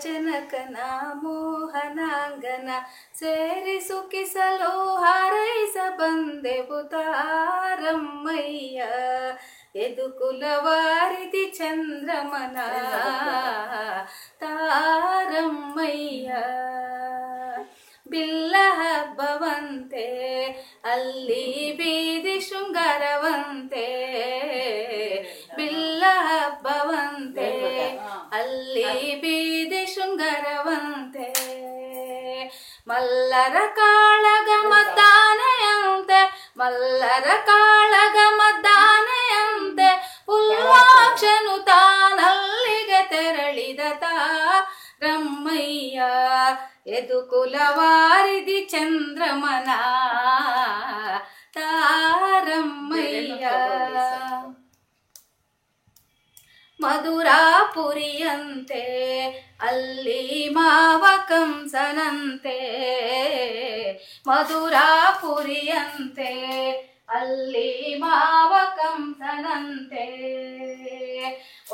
ಜನಕನ ಮೋಹನಾಂಗನ ಸೇರಿ ಸುಖಿಸಲು ಹಾರೈಸ ಬಂದೆವು ತಾರಮ್ಮಯ್ಯ. ಯದುಕುಲವಾರಿಧಿ ಚಂದ್ರಮನ ತಾರಮ್ಮಯ್ಯ. ಬಿಲ್ಲ ಹಬ್ಬವಂತೆ ಅಲ್ಲಿ ಬೀದಿ ಶೃಂಗಾರವಂತೆ, ಬಿಲ್ಲ ಹಬ್ಬವಂತೆ ಅಲ್ಲಿ ಬೀದಿ ಶೃಂಗಾರವಂತೆ. ಮಲ್ಲರ ಕಾಳಗ ಮದ್ದಾನೆಯಂತೆ, ಮಲ್ಲರ ಕಾಳಗ ಮದ್ದಾನೆಯಂತೆ, ಉಲ್ಲಾಕ್ಷನು ತಾನಲ್ಲಿಗೆ ತೆರಳಿದ ತಾರಮ್ಮಯ್ಯ. ಯದುಕುಲವಾರಿಧಿ ಚಂದ್ರಮನ ತಾರಮ್ಮಯ್ಯ. ಮಧುರಾಪುರಿಯಂತೆ ಅಲ್ಲಿ ಮಾವ ಕಂಸನಂತೆ, ಮಧುರಾಪುರಿಯಂತೆ ಅಲ್ಲಿ ಮಾವ ಕಂಸನಂತೆ.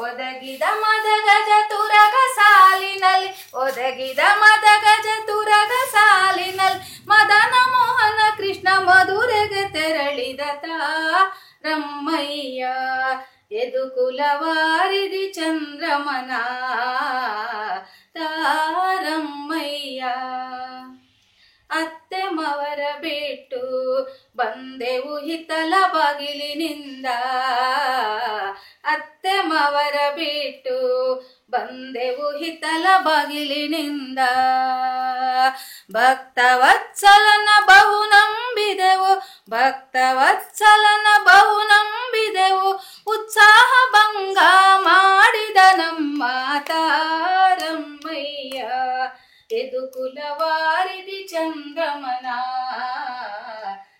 ಒದಗಿದ ಮದಗಜ ತುರಗ ಸಾಲಿನಲ್ಲಿ, ಒದಗಿದ ಮದಗಜ ತುರಗ ಸಾಲಿನಲ್ಲಿ, ಮದನ ಮೋಹನ ಕೃಷ್ಣ ಮಧುರೆಗೆ ತೆರಳಿದ ತಾರಮ್ಮಯ್ಯ. ಯದುಕುಲವಾರಿಧಿ ಚಂದ್ರಮನ ತಾರಮ್ಮಯ್ಯ. ಅತ್ತೆ ಮವರ ಬಿಟ್ಟು ಬಂದೆವು ಹಿತ್ತಲ ಬಾಗಿಲಿನಿಂದ, ಅತ್ತೆ ಮವರ ಬಿಟ್ಟು ಬಂದೆವು ಹಿತ್ತಲ ಬಾಗಿಲಿನಿಂದ. ಭಕ್ತವತ್ಸಲನ ಬಹು ನಂಬಿದೆವು, ಭಕ್ತವತ್ಸಲನ ಬಹು ನಂಬಿದೆವು, ಉತ್ಸಾಹ ಭಂಗ ಮಾಡಿದ ನಮ್ಮ ತಾರಮ್ಮಯ್ಯ. ಯದುಕುಲವಾರಿಧಿ ಚಂದ್ರಮನ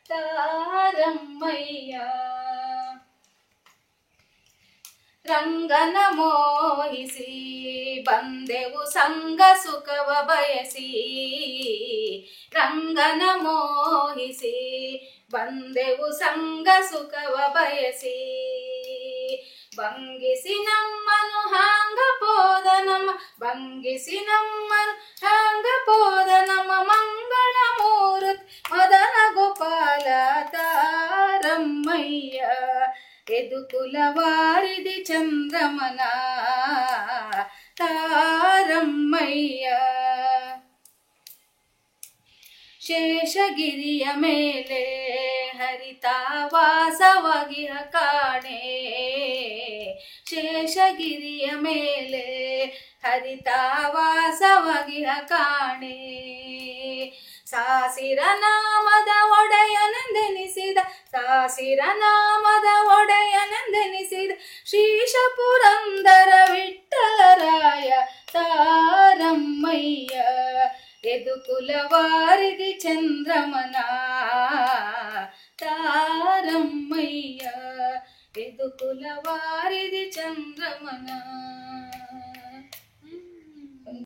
ತಾರಮ್ಮಯ್ಯ. ರಂಗನ ಮೋಹಿಸಿ ಬಂದೆವು ಸಂಗ ಸುಖವ ಬಯಸಿ, ರಂಗನ ಮೋಹಿಸಿ ಬಂದೆವು ಸಂಗ ಸುಖವ ಬಯಸಿ. ಭಂಗಿಸಿ ನಮ್ಮನು ಹಾಂಗ ಪೋದ ನಮ್ಮ, ಭಂಗಿಸಿ ನಮ್ಮನು ಹಾಂಗ ಪೋದ ನಮ್ಮ ಮಂಗಳ ಮೂರ್ತಿ ಮದನ ಗೋಪಾಲ ತಾರಮ್ಮಯ್ಯ. ಯದುಕುಲವಾರಿಧಿ ಚಂದ್ರಮನ ತಾರಮ್ಮಯ್ಯ. ಶೇಷಗಿರಿಯ ಮೇಲೆ ಹರಿತಾವಾಸವಾಗಿಹ ಕಾಣೆ, ಶೇಷಗಿರಿಯ ಮೇಲೆ ಹರಿತಾವಾಸವಾಗಿಹ ಕಾಣೆ. ಸಾಸಿರ ನಾಮದ ಒಡೆಯನೆಂದೆನಿಸಿದ, ಸಾಸಿರ ನಾಮದ ಒಡೆಯನೆಂದೆನಿಸಿದ, ಶ್ರೀಶ ಪುರಂದರ ವಿಠ್ಠಲರಾಯ ತಾರಮ್ಮಯ್ಯ. ಯದುಕುಲವಾರಿಧಿ ಚಂದ್ರಮನ ತಾರಮ್ಮಯ್ಯ. ಯದುಕುಲವಾರಿಧಿ ಚಂದ್ರಮನ.